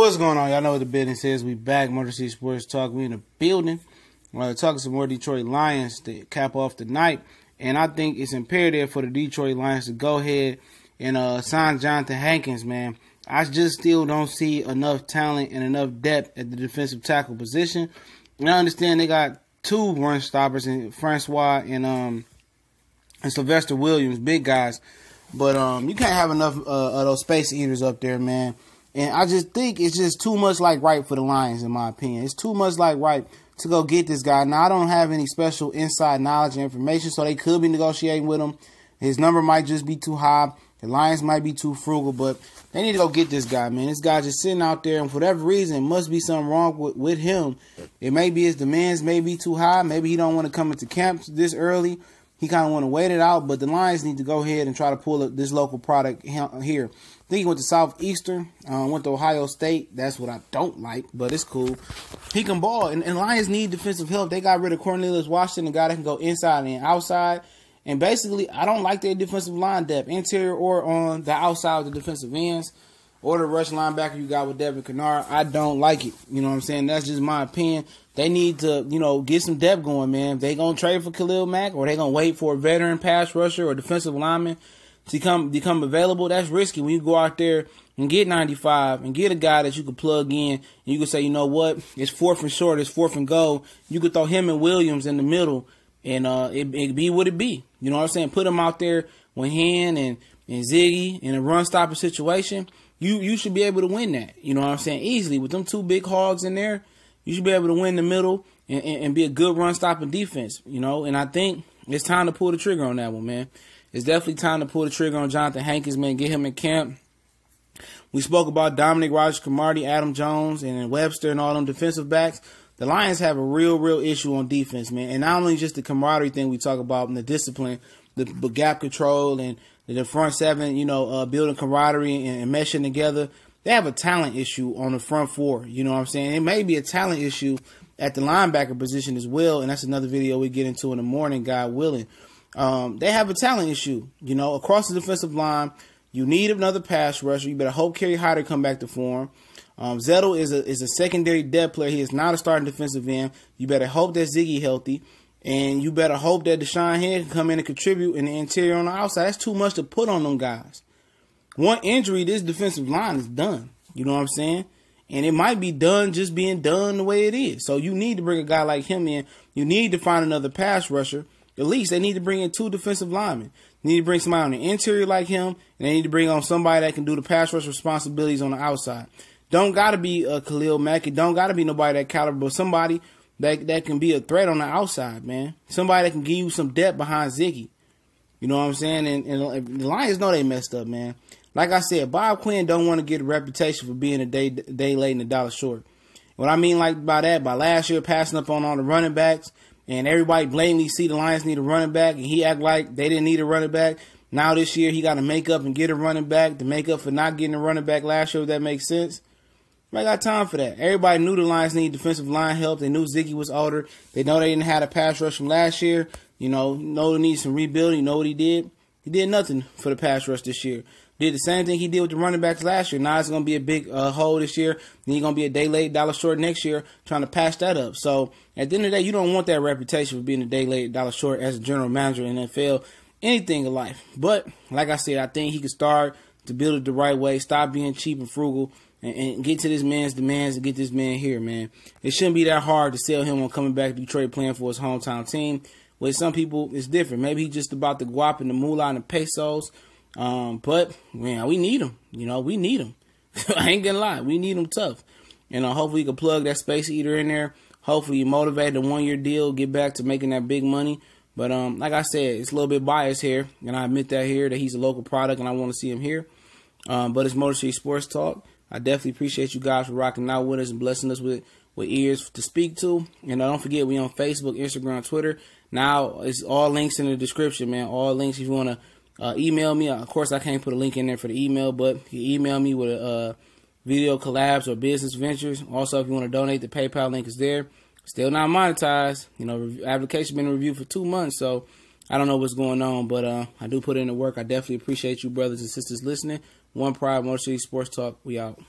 What's going on? Y'all know what the business is. We back, Motor City Sports Talk. We in the building. We're talking some more Detroit Lions to cap off the night. And I think it's imperative for the Detroit Lions to go ahead and sign Johnathan Hankins, man. I just still don't see enough talent and enough depth at the defensive tackle position. And I understand they got two run stoppers, in Francois and Sylvester Williams, big guys. But you can't have enough of those space eaters up there, man. And I just think it's just too much like right for the Lions, in my opinion. It's too much like right to go get this guy. Now, I don't have any special inside knowledge and information, so they could be negotiating with him. His number might just be too high. The Lions might be too frugal, but they need to go get this guy, man. This guy just sitting out there, and for whatever reason, it must be something wrong with him. It may be his demands may be too high. Maybe he don't want to come into camp this early. He kind of want to wait it out, but the Lions need to go ahead and try to pull up this local product here. I think he went to Southeastern, went to Ohio State. That's what I don't like, but it's cool. He can ball, and Lions need defensive help. They got rid of Cornelius Washington, a guy that can go inside and outside. And basically, I don't like their defensive line depth, interior or on the outside of the defensive ends, or the rush linebacker you got with Devin Kennard. I don't like it. You know what I'm saying? That's just my opinion. They need to, get some depth going, man. If they going to trade for Khalil Mack, or they going to wait for a veteran pass rusher or defensive lineman to become available, that's risky when you go out there and get 95 and get a guy that you can plug in, and you can say, you know what, it's fourth and short, it's fourth and goal. You could throw him and Williams in the middle, and it be what it be. You know what I'm saying? Put him out there with Hand and Ziggy in a run-stopping situation. You should be able to win that. You know what I'm saying? Easily. With them two big hogs in there, you should be able to win the middle and be a good run-stopping defense. And I think it's time to pull the trigger on that one, man. It's definitely time to pull the trigger on Johnathan Hankins, man. Get him in camp. We spoke about Dominic Rodgers-Cromartie, Adam Jones, and Webster and all them defensive backs. The Lions have a real issue on defense, man. And not only just the camaraderie thing we talk about and the discipline, the gap control and the front seven, building camaraderie and meshing together. They have a talent issue on the front four. You know what I'm saying? It may be a talent issue at the linebacker position as well. And that's another video we get into in the morning, God willing. They have a talent issue, across the defensive line. You need another pass rusher. You better hope Kerry Hyder come back to form. Zettel is a secondary depth player. He is not a starting defensive end. You better hope that Ziggy healthy. And you better hope that Deshaun Head can come in and contribute in the interior on the outside. That's too much to put on them guys. One injury, this defensive line is done. You know what I'm saying? And it might be done just being done the way it is. So you need to bring a guy like him in. You need to find another pass rusher. At least they need to bring in two defensive linemen. They need to bring somebody on the interior like him. And they need to bring on somebody that can do the pass rush responsibilities on the outside. Don't got to be Khalil Mack. It don't got to be nobody that caliber, but somebody that can be a threat on the outside, man. Somebody that can give you some depth behind Ziggy. You know what I'm saying? And the Lions know they messed up, man. Like I said, Bob Quinn don't want to get a reputation for being a day late and a dollar short. What I mean by last year passing up on all the running backs, and everybody blatantly see the Lions need a running back, and he act like they didn't need a running back. Now this year he got to make up and get a running back to make up for not getting a running back last year, if that makes sense. I got time for that. Everybody knew the Lions needed defensive line help. They knew Ziggy was older. They know they didn't have a pass rush from last year. Know they need some rebuilding. You know what he did? He did nothing for the pass rush this year. Did the same thing he did with the running backs last year. Now it's going to be a big hole this year. Then he's going to be a day late, dollar short next year, trying to patch that up. So at the end of the day, you don't want that reputation for being a day late, dollar short as a general manager in the NFL, anything in life. But like I said, I think he can start to build it the right way, stop being cheap and frugal, and get to this man's demands and get this man here, man. It shouldn't be that hard to sell him on coming back to Detroit playing for his hometown team. With some people, it's different. Maybe he's just about the guap and the moolah and the pesos. But, man, we need him. We need him. I ain't gonna lie. We need him tough. And hopefully you can plug that space eater in there. Hopefully you motivate the one-year deal, get back to making that big money. But like I said, it's a little bit biased here. And I admit that here, that he's a local product and I want to see him here. But it's Motor City Sports Talk. I definitely appreciate you guys for rocking out with us and blessing us with ears to speak to. And don't forget, we on Facebook, Instagram, Twitter. Now, it's all links in the description, man. All links if you want to email me. Of course, I can't put a link in there for the email, but you email me with a video collabs or business ventures. Also, if you want to donate, the PayPal link is there. Still not monetized. Application been reviewed for 2 months, so I don't know what's going on, but I do put in the work. I definitely appreciate you brothers and sisters listening. One Pride, Motor City Sports Talk. We out.